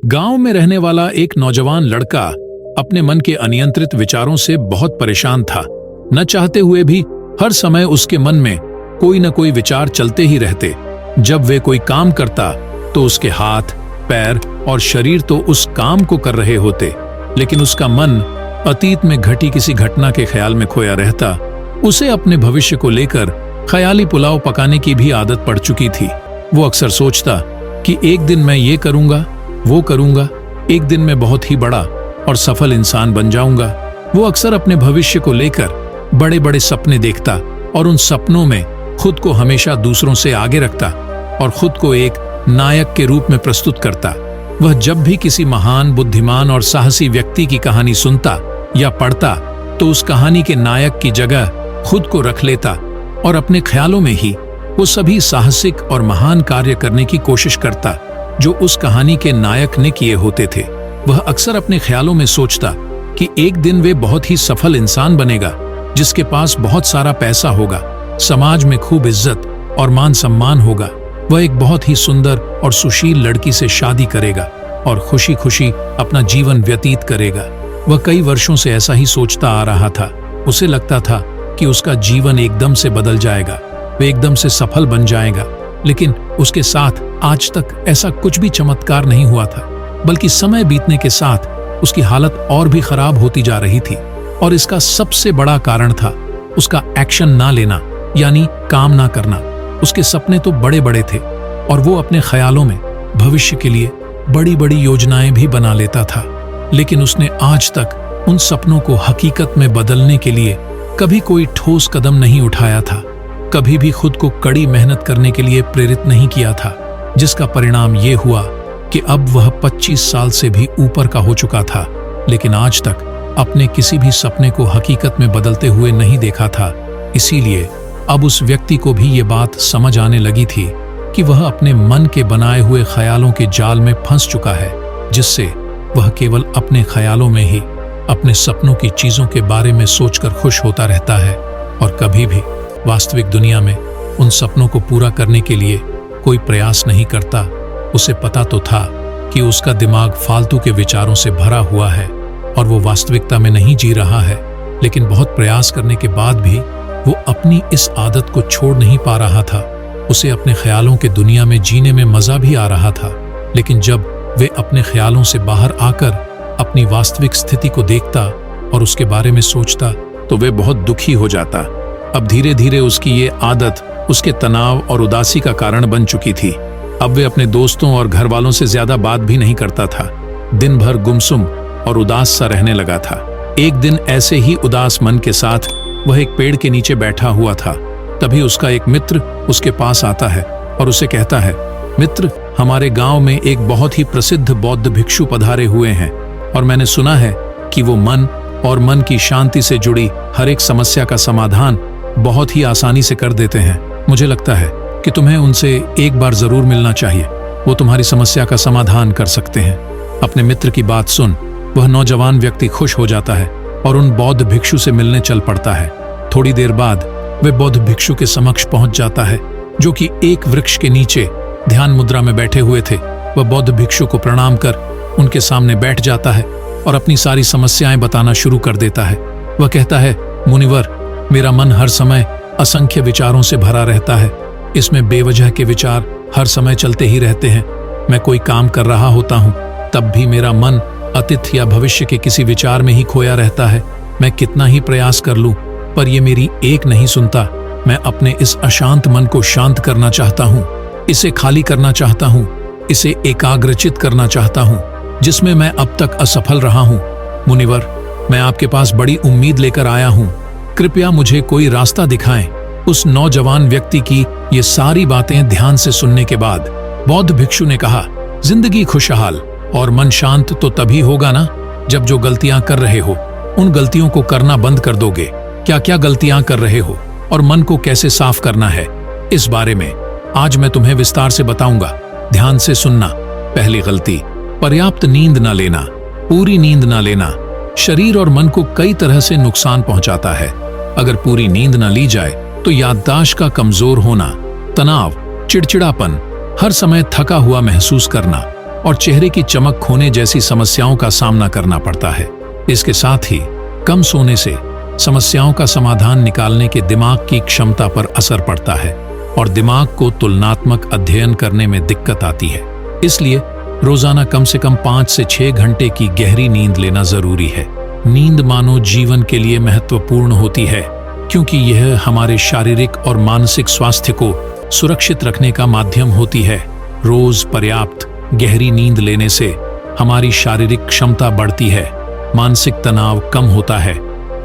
गांव में रहने वाला एक नौजवान लड़का अपने मन के अनियंत्रित विचारों से बहुत परेशान था। न चाहते हुए भी हर समय उसके मन में कोई न कोई विचार चलते ही रहते। जब वे कोई काम करता तो उसके हाथ, पैर और शरीर तो उस काम को कर रहे होते, लेकिन उसका मन अतीत में घटी किसी घटना के ख्याल में खोया रहता। उसे अपने भविष्य को लेकर ख्याली पुलाव पकाने की भी आदत पड़ चुकी थी। वो अक्सर सोचता कि एक दिन मैं ये करूंगा, वो करूंगा, एक दिन मैं बहुत ही बड़ा और सफल इंसान बन जाऊंगा। वो अक्सर अपने भविष्य को लेकर बड़े बड़े सपने देखता और उन सपनों में खुद को हमेशा दूसरों से आगे रखता और खुद को एक नायक के रूप में प्रस्तुत करता। वह जब भी किसी महान, बुद्धिमान और साहसी व्यक्ति की कहानी सुनता या पढ़ता तो उस कहानी के नायक की जगह खुद को रख लेता और अपने ख्यालों में ही वो सभी साहसिक और महान कार्य करने की कोशिश करता जो उस कहानी के नायक ने किए होते थे। वह अक्सर अपने ख्यालों में सोचता कि एक दिन वे बहुत ही सफल इंसान बनेगा, जिसके पास बहुत सारा पैसा होगा, समाज में खूब इज्जत और मान सम्मान होगा। वह एक बहुत ही सुंदर और सुशील लड़की से शादी करेगा और खुशी खुशी अपना जीवन व्यतीत करेगा। वह कई वर्षों से ऐसा ही सोचता आ रहा था। उसे लगता था कि उसका जीवन एकदम से बदल जाएगा, वह एकदम से सफल बन जाएगा, लेकिन उसके साथ आज तक ऐसा कुछ भी चमत्कार नहीं हुआ था, बल्कि समय बीतने के साथ उसकी हालत और भी खराब होती जा रही थी। और इसका सबसे बड़ा कारण था उसका एक्शन ना लेना, यानी काम ना करना। उसके सपने तो बड़े बड़े थे और वो अपने ख्यालों में भविष्य के लिए बड़ी बड़ी योजनाएं भी बना लेता था, लेकिन उसने आज तक उन सपनों को हकीकत में बदलने के लिए कभी कोई ठोस कदम नहीं उठाया था, कभी भी खुद को कड़ी मेहनत करने के लिए प्रेरित नहीं किया था, जिसका परिणाम ये हुआ कि अब वह 25 साल से भी ऊपर का हो चुका था, लेकिन आज तक अपने किसी भी सपने को हकीकत में बदलते हुए नहीं देखा था। इसीलिए अब उस व्यक्ति को भी ये बात समझ आने लगी थी कि वह अपने मन के बनाए हुए ख्यालों के जाल में फंस चुका है, जिससे वह केवल अपने ख्यालों में ही अपने सपनों की चीजों के बारे में सोचकर खुश होता रहता है और कभी भी वास्तविक दुनिया में उन सपनों को पूरा करने के लिए कोई प्रयास नहीं करता। उसे पता तो था कि उसका दिमाग फालतू के विचारों से भरा हुआ है और वो वास्तविकता में नहीं जी रहा है, लेकिन बहुत प्रयास करने के बाद भी वो अपनी इस आदत को छोड़ नहीं पा रहा था। उसे अपने ख्यालों के दुनिया में जीने में मजा भी आ रहा था, लेकिन जब वे अपने ख्यालों से बाहर आकर अपनी वास्तविक स्थिति को देखता और उसके बारे में सोचता तो वे बहुत दुखी हो जाता। अब धीरे धीरे उसकी ये आदत उसके तनाव और उदासी का कारण बन चुकी थी। अब वे अपने दोस्तों और घर वालों से ज्यादा बात भी नहीं करता था। दिन भर गुमसुम और उदास सा रहने लगा था। एक दिन ऐसे ही उदास मन के साथ वह एक पेड़ के नीचे बैठा हुआ था। तभी उसका एक मित्र उसके पास आता है और उसे कहता है, मित्र, हमारे गांव में एक बहुत ही प्रसिद्ध बौद्ध भिक्षु पधारे हुए हैं और मैंने सुना है कि वो मन और मन की शांति से जुड़ी हर एक समस्या का समाधान बहुत ही आसानी से कर देते हैं। मुझे लगता है कि तुम्हें उनसे एक बार जरूर मिलना चाहिए, वो तुम्हारी समस्या का समाधान कर सकते हैं। अपने मित्र की बात सुन वह नौजवान व्यक्ति खुश हो जाता है और उन बौद्ध भिक्षु से मिलने चल पड़ता है। थोड़ी देर बाद वे बौद्ध भिक्षु के समक्ष पहुंच जाता है, जो कि एक वृक्ष के नीचे ध्यान मुद्रा में बैठे हुए थे। वह बौद्ध भिक्षु को प्रणाम कर उनके सामने बैठ जाता है और अपनी सारी समस्याएं बताना शुरू कर देता है। वह कहता है, मुनिवर, मेरा मन हर समय असंख्य विचारों से भरा रहता है। इसमें बेवजह के विचार हर समय चलते ही रहते हैं। मैं कोई काम कर रहा होता हूँ तब भी मेरा मन अतीत या भविष्य के किसी विचार में ही खोया रहता है। मैं कितना ही प्रयास कर लूं पर ये मेरी एक नहीं सुनता। मैं अपने इस अशांत मन को शांत करना चाहता हूँ, इसे खाली करना चाहता हूँ, इसे एकाग्रचित करना चाहता हूँ, जिसमें मैं अब तक असफल रहा हूँ। मुनिवर, मैं आपके पास बड़ी उम्मीद लेकर आया हूँ, कृपया मुझे कोई रास्ता दिखाएं। उस नौजवान व्यक्ति की ये सारी बातें ध्यान से सुनने के बाद बौद्ध भिक्षु ने कहा, जिंदगी खुशहाल और मन शांत तो तभी होगा ना जब जो गलतियां कर रहे हो उन गलतियों को करना बंद कर दोगे। क्या क्या गलतियां कर रहे हो और मन को कैसे साफ करना है, इस बारे में आज मैं तुम्हें विस्तार से बताऊंगा। ध्यान से सुनना। पहली गलती, पर्याप्त नींद ना लेना। पूरी नींद ना लेना शरीर और मन को कई तरह से नुकसान पहुंचाता है। अगर पूरी नींद ना ली जाए तो याददाश्त का कमजोर होना, तनाव, चिड़चिड़ापन, हर समय थका हुआ महसूस करना, और चेहरे की चमक खोने जैसी समस्याओं का सामना करना पड़ता है। इसके साथ ही कम सोने से समस्याओं का समाधान निकालने के दिमाग की क्षमता पर असर पड़ता है और दिमाग को तुलनात्मक अध्ययन करने में दिक्कत आती है। इसलिए रोजाना कम से कम 5 से 6 घंटे की गहरी नींद लेना जरूरी है। नींद मानव जीवन के लिए महत्वपूर्ण होती है क्योंकि यह हमारे शारीरिक और मानसिक स्वास्थ्य को सुरक्षित रखने का माध्यम होती है। रोज पर्याप्त गहरी नींद लेने से हमारी शारीरिक क्षमता बढ़ती है, मानसिक तनाव कम होता है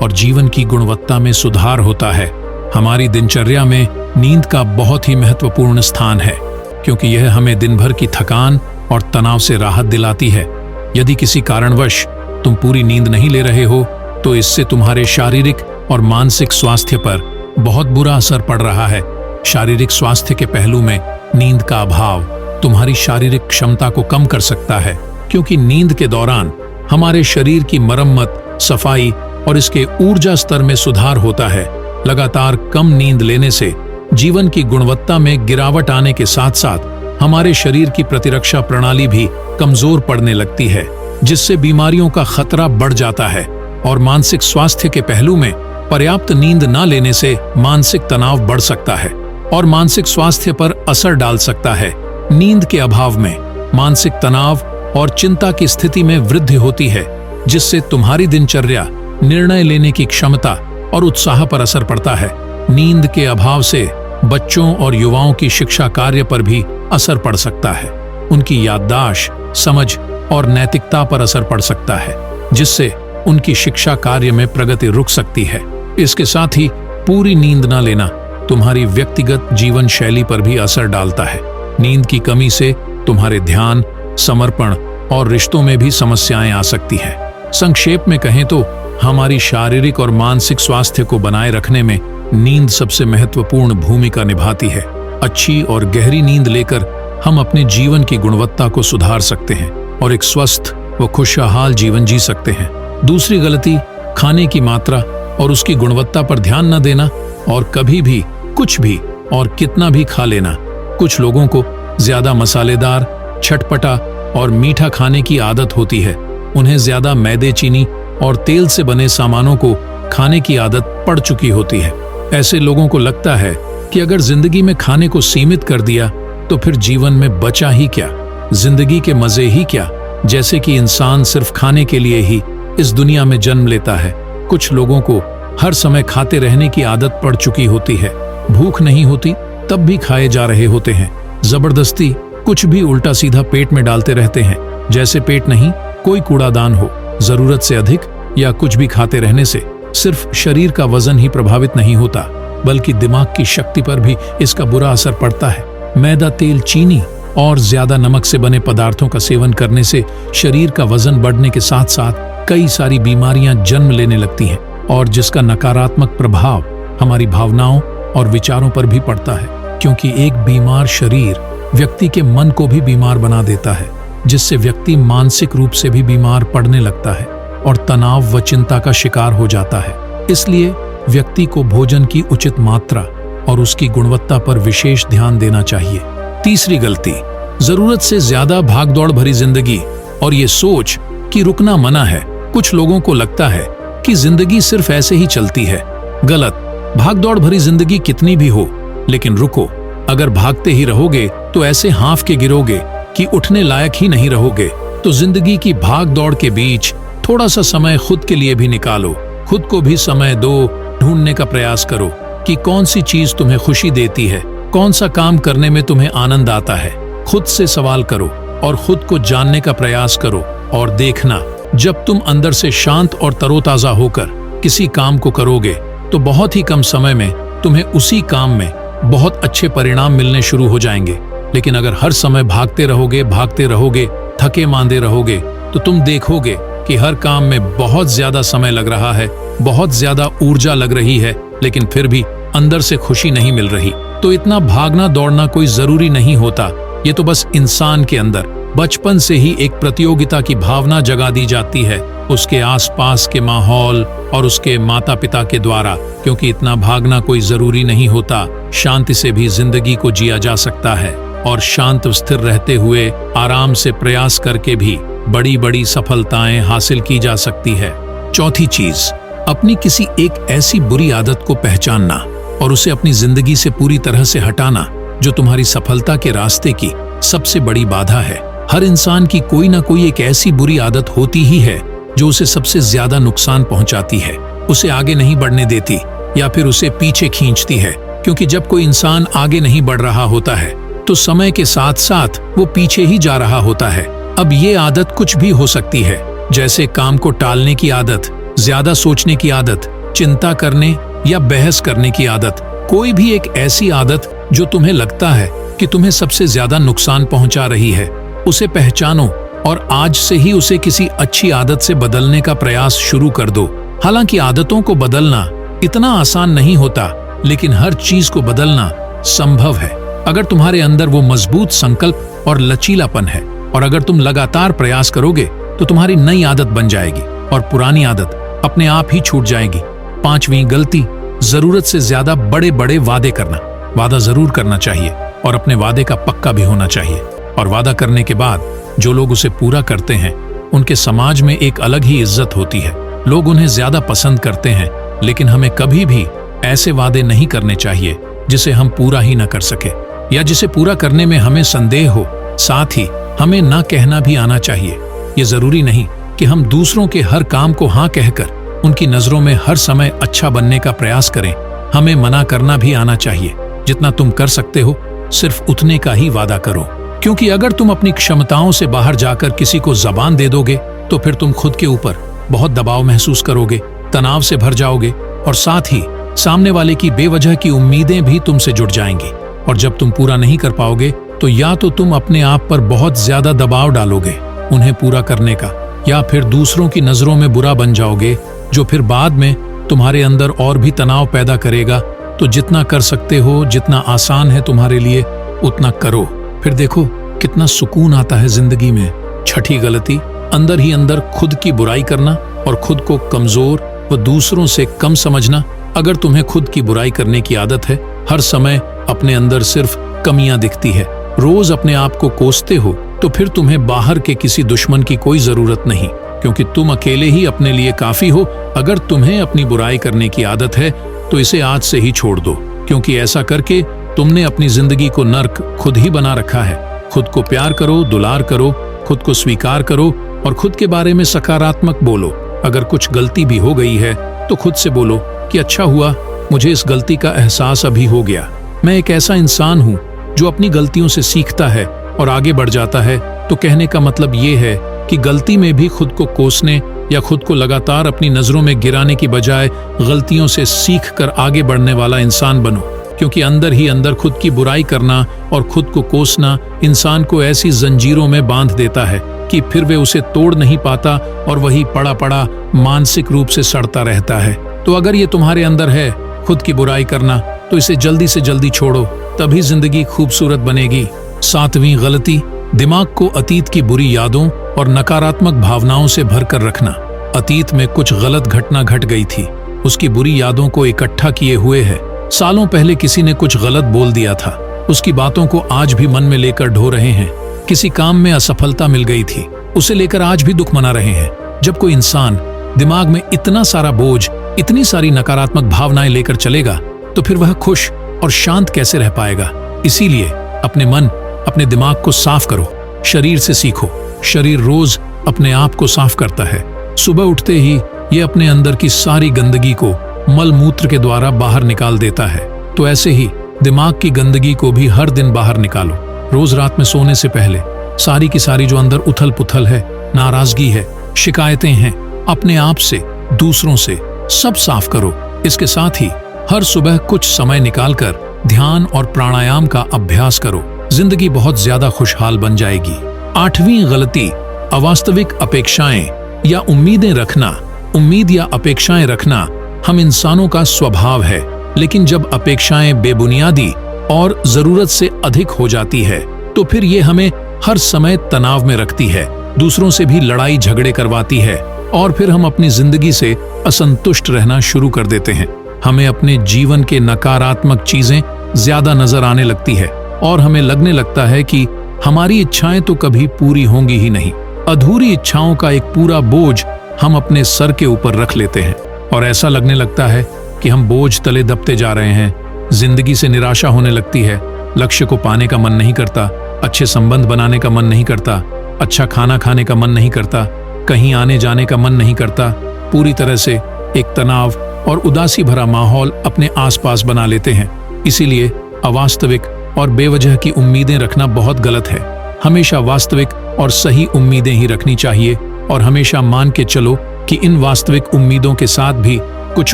और जीवन की गुणवत्ता में सुधार होता है। हमारी दिनचर्या में नींद का बहुत ही महत्वपूर्ण स्थान है क्योंकि यह हमें दिन भर की थकान और तनाव से राहत दिलाती है। यदि किसी कारणवश तुम पूरी नींद नहीं ले रहे हो तो इससे तुम्हारे शारीरिक और मानसिक स्वास्थ्य पर बहुत बुरा असर पड़ रहा है। शारीरिक स्वास्थ्य के पहलू में नींद का अभाव तुम्हारी शारीरिक क्षमता को कम कर सकता है क्योंकि नींद के दौरान हमारे शरीर की मरम्मत, सफाई और इसके ऊर्जा स्तर में सुधार होता है। लगातार कम नींद लेने से जीवन की गुणवत्ता में गिरावट आने के साथ साथ हमारे शरीर की प्रतिरक्षा प्रणाली भी कमजोर पड़ने लगती है, जिससे बीमारियों का खतरा बढ़ जाता है। और मानसिक स्वास्थ्य के पहलू में पर्याप्त नींद न लेने से मानसिक तनाव बढ़ सकता है और मानसिक स्वास्थ्य पर असर डाल सकता है। नींद के अभाव में मानसिक तनाव और चिंता की स्थिति में वृद्धि होती है, जिससे तुम्हारी दिनचर्या, निर्णय लेने की क्षमता और उत्साह पर असर पड़ता है। नींद के अभाव से बच्चों और युवाओं की शिक्षा कार्य पर भी असर पड़ सकता है। उनकी याददाश्त, समझ और नैतिकता पर असर पड़ सकता है, जिससे उनकी शिक्षा कार्य में प्रगति रुक सकती है। इसके साथ ही पूरी नींद न लेना तुम्हारी व्यक्तिगत जीवन शैली पर भी असर डालता है। नींद की कमी से तुम्हारे ध्यान, समर्पण और रिश्तों में भी समस्याएं आ सकती है। संक्षेप में कहें तो हमारी शारीरिक और मानसिक स्वास्थ्य को बनाए रखने में नींद सबसे महत्वपूर्ण भूमिका निभाती है। अच्छी और गहरी नींद लेकर हम अपने जीवन की गुणवत्ता को सुधार सकते हैं और एक स्वस्थ व खुशहाल जीवन जी सकते हैं। दूसरी गलती खाने की मात्रा और उसकी गुणवत्ता पर ध्यान न देना और कभी भी कुछ भी और कितना भी खा लेना। कुछ लोगों को ज्यादा मसालेदार, चटपटा और मीठा खाने की आदत होती है। उन्हें ज्यादा मैदे, चीनी और तेल से बने सामानों को खाने की आदत पड़ चुकी होती है। ऐसे लोगों को लगता है कि अगर जिंदगी में खाने को सीमित कर दिया तो फिर जीवन में बचा ही क्या, जिंदगी के मजे ही क्या, जैसे कि इंसान सिर्फ खाने के लिए ही इस दुनिया में जन्म लेता है। कुछ लोगों को हर समय खाते रहने की आदत पड़ चुकी होती है। भूख नहीं होती तब भी खाए जा रहे होते हैं। जबरदस्ती कुछ भी उल्टा सीधा पेट में डालते रहते हैं, जैसे पेट नहीं कोई कूड़ादान हो। जरूरत से अधिक या कुछ भी खाते रहने से सिर्फ शरीर का वजन ही प्रभावित नहीं होता, बल्कि दिमाग की शक्ति पर भी इसका बुरा असर पड़ता है। मैदा, तेल, चीनी और ज्यादा नमक से बने पदार्थों का सेवन करने से शरीर का वजन बढ़ने के साथ साथ कई सारी बीमारियां जन्म लेने लगती हैं और जिसका नकारात्मक प्रभाव हमारी भावनाओं और विचारों पर भी पड़ता है, क्योंकि एक बीमार शरीर व्यक्ति के मन को भी बीमार बना देता है, जिससे व्यक्ति मानसिक रूप से भी बीमार पड़ने लगता है और तनाव व चिंता का शिकार हो जाता है। इसलिए व्यक्ति को भोजन की उचित मात्रा और उसकी गुणवत्ता पर विशेष ध्यान देना चाहिए। तीसरी गलती, जरूरत से ज्यादा भागदौड़ भरी जिंदगी और ये सोच कि रुकना मना है। कुछ लोगों को लगता है कि जिंदगी सिर्फ ऐसे ही चलती है। गलत। भागदौड़ भरी जिंदगी कितनी भी हो, लेकिन रुको। अगर भागते ही रहोगे तो ऐसे हाँफ के गिरोगे कि उठने लायक ही नहीं रहोगे। तो जिंदगी की भाग दौड़ के बीच थोड़ा सा समय खुद के लिए भी निकालो। खुद को भी समय दो। ढूंढने का प्रयास करो कि कौन सी चीज तुम्हें खुशी देती है, कौन सा काम करने में तुम्हें आनंद आता है। खुद से सवाल करो और खुद को जानने का प्रयास करो और देखना, जब तुम अंदर से शांत और तरोताजा होकर किसी काम को करोगे तो बहुत ही कम समय में तुम्हें उसी काम में बहुत अच्छे परिणाम मिलने शुरू हो जाएंगे। लेकिन अगर हर समय भागते रहोगे, थके मांदे रहोगे, तो तुम देखोगे कि हर काम में बहुत ज्यादा समय लग रहा है, बहुत ज्यादा ऊर्जा लग रही है, लेकिन फिर भी अंदर से खुशी नहीं मिल रही। तो इतना भागना दौड़ना कोई जरूरी नहीं होता। ये तो बस इंसान के अंदर बचपन से ही एक प्रतियोगिता की भावना जगा दी जाती है, उसके आसपास के माहौल और उसके माता पिता के द्वारा। क्योंकि इतना भागना कोई जरूरी नहीं होता, शांति से भी जिंदगी को जिया जा सकता है। और शांत स्थिर रहते हुए आराम से प्रयास करके भी बड़ी बड़ी सफलताएं हासिल की जा सकती है। चौथी चीज, अपनी किसी एक ऐसी बुरी आदत को पहचानना और उसे अपनी जिंदगी से पूरी तरह से हटाना जो तुम्हारी सफलता के रास्ते की सबसे बड़ी बाधा है। हर इंसान की कोई ना कोई एक ऐसी बुरी आदत होती ही है जो उसे सबसे ज्यादा नुकसान पहुंचाती है, उसे आगे नहीं बढ़ने देती या फिर उसे पीछे खींचती है। क्योंकि जब कोई इंसान आगे नहीं बढ़ रहा होता है तो समय के साथ साथ वो पीछे ही जा रहा होता है। अब ये आदत कुछ भी हो सकती है, जैसे काम को टालने की आदत, ज्यादा सोचने की आदत, चिंता करने या बहस करने की आदत। कोई भी एक ऐसी आदत जो तुम्हें लगता है कि तुम्हें सबसे ज्यादा नुकसान पहुंचा रही है, उसे पहचानो और आज से ही उसे किसी अच्छी आदत से बदलने का प्रयास शुरू कर दो। हालांकि आदतों को बदलना इतना आसान नहीं होता, लेकिन हर चीज को बदलना संभव है अगर तुम्हारे अंदर वो मजबूत संकल्प और लचीलापन है। और अगर तुम लगातार प्रयास करोगे तो तुम्हारी नई आदत बन जाएगी और पुरानी आदत अपने आप ही छूट जाएगी। पांचवी गलती, जरूरत से ज्यादा बड़े बड़े वादे करना। वादा जरूर करना चाहिए और अपने वादे का पक्का भी होना चाहिए। और वादा करने के बाद जो लोग उसे पूरा करते हैं उनके समाज में एक अलग ही इज्जत होती है। लोग उन्हें ज्यादा पसंद करते हैं। लेकिन हमें कभी भी ऐसे वादे नहीं करने चाहिए जिसे हम पूरा ही न कर सके या जिसे पूरा करने में हमें संदेह हो। साथ ही हमें ना कहना भी आना चाहिए। ये जरूरी नहीं कि हम दूसरों के हर काम को हाँ कहकर उनकी नजरों में हर समय अच्छा बनने का प्रयास करें। हमें मना करना भी आना चाहिए। जितना तुम कर सकते हो सिर्फ उतने का ही वादा करो, क्योंकि अगर तुम अपनी क्षमताओं से बाहर जाकर किसी को जबान दे दोगे तो फिर तुम खुद के ऊपर बहुत दबाव महसूस करोगे, तनाव से भर जाओगे और साथ ही सामने वाले की बेवजह की उम्मीदें भी तुमसे जुड़ जाएंगी। और जब तुम पूरा नहीं कर पाओगे तो या तो तुम अपने आप पर बहुत ज्यादा दबाव डालोगे उन्हें पूरा करने का, या फिर दूसरों की नजरों में बुरा बन जाओगे, जो फिर बाद में तुम्हारे अंदर और भी तनाव पैदा करेगा। तो जितना कर सकते हो, जितना आसान है तुम्हारे लिए, उतना करो। फिर देखो कितना सुकून आता है जिंदगी में। छठी गलती, अंदर ही अंदर खुद की बुराई करना और खुद को कमजोर व दूसरों से कम समझना। अगर तुम्हें खुद की बुराई करने की आदत है, हर समय अपने अंदर सिर्फ कमियां दिखती है, रोज अपने आप को कोसते हो, तो फिर तुम्हें बाहर के किसी दुश्मन की कोई जरूरत नहीं, क्योंकि तुम अकेले ही अपने लिए काफी हो। अगर तुम्हें अपनी बुराई करने की आदत है तो इसे आज से ही छोड़ दो, क्योंकि ऐसा करके तुमने अपनी जिंदगी को नर्क खुद ही बना रखा है। खुद को प्यार करो, दुलार करो, खुद को स्वीकार करो और खुद के बारे में सकारात्मक बोलो। अगर कुछ गलती भी हो गई है तो खुद से बोलो कि अच्छा हुआ, मुझे इस गलती का एहसास अभी हो गया। मैं एक ऐसा इंसान हूँ जो अपनी गलतियों से सीखता है और आगे बढ़ जाता है। तो कहने का मतलब ये है कि गलती में भी खुद को कोसने या खुद को लगातार अपनी नजरों में गिराने की बजाय गलतियों से सीख कर आगे बढ़ने वाला इंसान बनो, क्योंकि अंदर ही अंदर खुद की बुराई करना और खुद को कोसना इंसान को ऐसी जंजीरों में बांध देता है कि फिर वे उसे तोड़ नहीं पाता और वही पड़ा पड़ा मानसिक रूप से सड़ता रहता है। तो अगर ये तुम्हारे अंदर है खुद की बुराई करना, तो इसे जल्दी से जल्दी छोड़ो, तभी जिंदगी खूबसूरत बनेगी। सातवीं गलती, दिमाग को अतीत की बुरी यादों और नकारात्मक भावनाओं से भरकर रखना। अतीत में कुछ गलत घटना घट गई थी, उसकी बुरी यादों को इकट्ठा किए हुए है। सालों पहले किसी ने कुछ गलत बोल दिया था, उसकी बातों को आज भी मन में लेकर ढो रहे हैं। किसी काम में असफलता मिल गई थी, उसे लेकर आज भी दुख मना रहे हैं। जब कोई इंसान दिमाग में इतना सारा बोझ, इतनी सारी नकारात्मक भावनाएं लेकर चलेगा तो फिर वह खुश और शांत कैसे रह पाएगा। इसीलिए अपने मन, अपने दिमाग को साफ करो। शरीर से सीखो। शरीर रोज अपने आप को साफ करता है। सुबह उठते ही ये अपने अंदर की सारी गंदगी को मल मूत्र के द्वारा बाहर निकाल देता है। तो ऐसे ही दिमाग की गंदगी को भी हर दिन बाहर निकालो। रोज रात में सोने से पहले सारी की सारी जो अंदर उथल पुथल है, नाराजगी है, शिकायतें हैं, अपने आप से, दूसरों से, सब साफ करो। इसके साथ ही हर सुबह कुछ समय निकालकर ध्यान और प्राणायाम का अभ्यास करो। जिंदगी बहुत ज्यादा खुशहाल बन जाएगी। आठवीं गलती, अवास्तविक अपेक्षाएं या उम्मीदें रखना। उम्मीद या अपेक्षाएं रखना हम इंसानों का स्वभाव है, लेकिन जब अपेक्षाएं बेबुनियादी और जरूरत से अधिक हो जाती है तो फिर ये हमें हर समय तनाव में रखती है, दूसरों से भी लड़ाई झगड़े करवाती है और फिर हम अपनी जिंदगी से असंतुष्ट रहना शुरू कर देते हैं। हमें अपने जीवन के नकारात्मक चीजें ज्यादा नजर आने लगती है और हमें लगने लगता है कि हमारी इच्छाएं तो कभी पूरी होंगी ही नहीं। अधूरी इच्छाओं का एक पूरा बोझ हम अपने सर के ऊपर रख लेते हैं और ऐसा लगने लगता है कि हम बोझ तले दबते जा रहे हैं। जिंदगी से निराशा होने लगती है, लक्ष्य को पाने का मन नहीं करता, अच्छे संबंध बनाने का मन नहीं करता, अच्छा खाना खाने का मन नहीं करता, कहीं आने जाने का मन नहीं करता। पूरी तरह से एक तनाव और उदासी भरा माहौल अपने आसपास बना लेते हैं। इसीलिए अवास्तविक और बेवजह की उम्मीदें रखना बहुत गलत है। हमेशा वास्तविक और सही उम्मीदें ही रखनी चाहिए और हमेशा मान के चलो कि इन वास्तविक उम्मीदों के साथ भी कुछ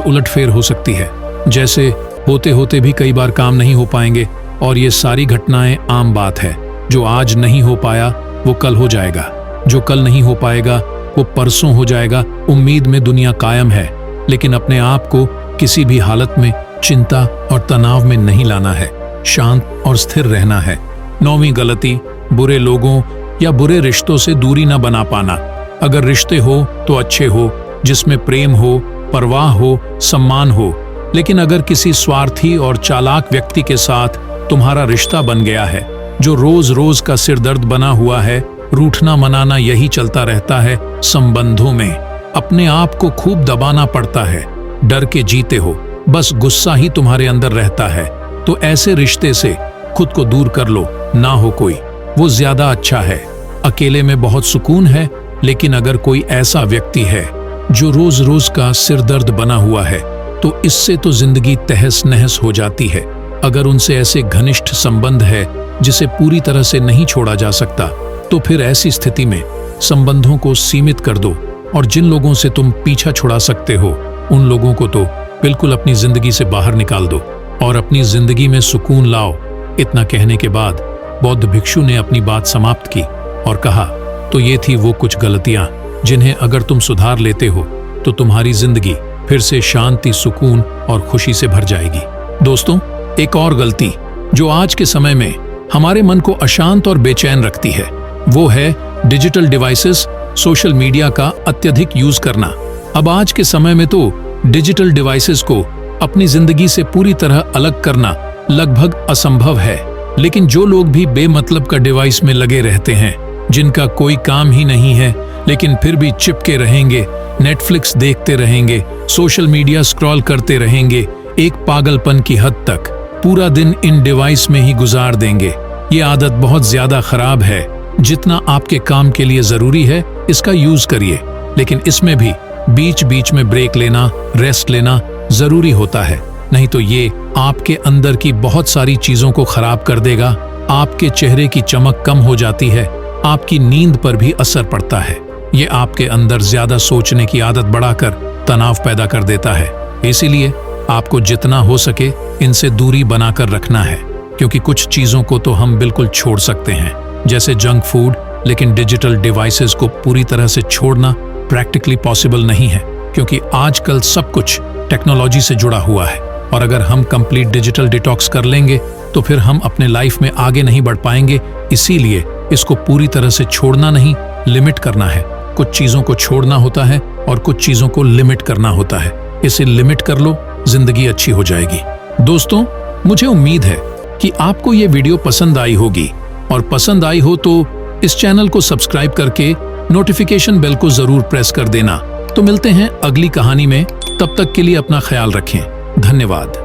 उलटफेर हो सकती है। जैसे होते होते भी कई बार काम नहीं हो पाएंगे और ये सारी घटनाएं आम बात है। जो आज नहीं हो पाया वो कल हो जाएगा, जो कल नहीं हो पाएगा वो परसों हो जाएगा। उम्मीद में दुनिया कायम है, लेकिन अपने आप को किसी भी हालत में चिंता और तनाव में नहीं लाना है। शांत और स्थिर रहना है। 9वीं गलती, बुरे लोगों या बुरे रिश्तों से दूरी न बना पाना। अगर रिश्ते हो तो अच्छे हो, जिसमें प्रेम हो, परवाह हो, सम्मान हो। लेकिन अगर किसी स्वार्थी और चालाक व्यक्ति के साथ तुम्हारा रिश्ता बन गया है, जो रोज रोज का सिरदर्द बना हुआ है, रूठना मनाना यही चलता रहता है। संबंधों में अपने आप को खूब दबाना पड़ता है, डर के जीते हो, बस गुस्सा ही तुम्हारे अंदर रहता है, तो ऐसे रिश्ते से खुद को दूर कर लो। ना हो कोई, वो ज्यादा अच्छा है। अकेले में बहुत सुकून है, लेकिन अगर कोई ऐसा व्यक्ति है जो रोज रोज का सिरदर्द बना हुआ है, तो इससे तो जिंदगी तहस नहस हो जाती है। अगर उनसे ऐसे घनिष्ठ संबंध है जिसे पूरी तरह से नहीं छोड़ा जा सकता, तो फिर ऐसी स्थिति में संबंधों को सीमित कर दो और जिन लोगों से तुम पीछा छुड़ा सकते हो उन लोगों को तो बिल्कुल अपनी जिंदगी से बाहर निकाल दो और अपनी जिंदगी में सुकून लाओ। इतना कहने के बाद बौद्ध भिक्षु ने अपनी बात समाप्त की और कहा, तो ये थी वो कुछ गलतियां जिन्हें अगर तुम सुधार लेते हो तो तुम्हारी जिंदगी फिर से शांति, सुकून और खुशी से भर जाएगी। दोस्तों, एक और गलती जो आज के समय में हमारे मन को अशांत और बेचैन रखती है, वो है डिजिटल डिवाइसेस, सोशल मीडिया का अत्यधिक यूज करना। अब आज के समय में तो डिजिटल डिवाइसेस को अपनी जिंदगी से पूरी तरह अलग करना लगभग असंभव है। लेकिन जो लोग भी बेमतलब का डिवाइस में लगे रहते हैं, जिनका कोई काम ही नहीं है लेकिन फिर भी चिपके रहेंगे, नेटफ्लिक्स देखते रहेंगे, सोशल मीडिया स्क्रॉल करते रहेंगे, एक पागलपन की हद तक पूरा दिन इन डिवाइस में ही गुजार देंगे। ये आदत बहुत ज्यादा खराब है। जितना आपके काम के लिए जरूरी है इसका यूज करिए, लेकिन इसमें भी बीच बीच में ब्रेक लेना, रेस्ट लेना जरूरी होता है। नहीं तो ये आपके अंदर की बहुत सारी चीजों को खराब कर देगा। आपके चेहरे की चमक कम हो जाती है, आपकी नींद पर भी असर पड़ता है। ये आपके अंदर ज्यादा सोचने की आदत बढ़ाकर तनाव पैदा कर देता है। इसीलिए आपको जितना हो सके इनसे दूरी बनाकर रखना है, क्योंकि कुछ चीजों को तो हम बिल्कुल छोड़ सकते हैं, जैसे जंक फूड, लेकिन डिजिटल डिवाइसेस को पूरी तरह से छोड़ना प्रैक्टिकली पॉसिबल नहीं है, क्योंकि आजकल सब कुछ टेक्नोलॉजी से जुड़ा हुआ है और अगर हम कंप्लीट डिजिटल डिटॉक्स कर लेंगे तो फिर हम अपने लाइफ में आगे नहीं बढ़ पाएंगे। इसीलिए इसको पूरी तरह से छोड़ना नहीं, लिमिट करना है। कुछ चीजों को छोड़ना होता है और कुछ चीजों को लिमिट करना होता है। इसे लिमिट कर लो, जिंदगी अच्छी हो जाएगी। दोस्तों, मुझे उम्मीद है कि आपको ये वीडियो पसंद आई होगी और पसंद आई हो तो इस चैनल को सब्सक्राइब करके नोटिफिकेशन बेल को जरूर प्रेस कर देना। तो मिलते हैं अगली कहानी में, तब तक के लिए अपना ख्याल रखें। धन्यवाद।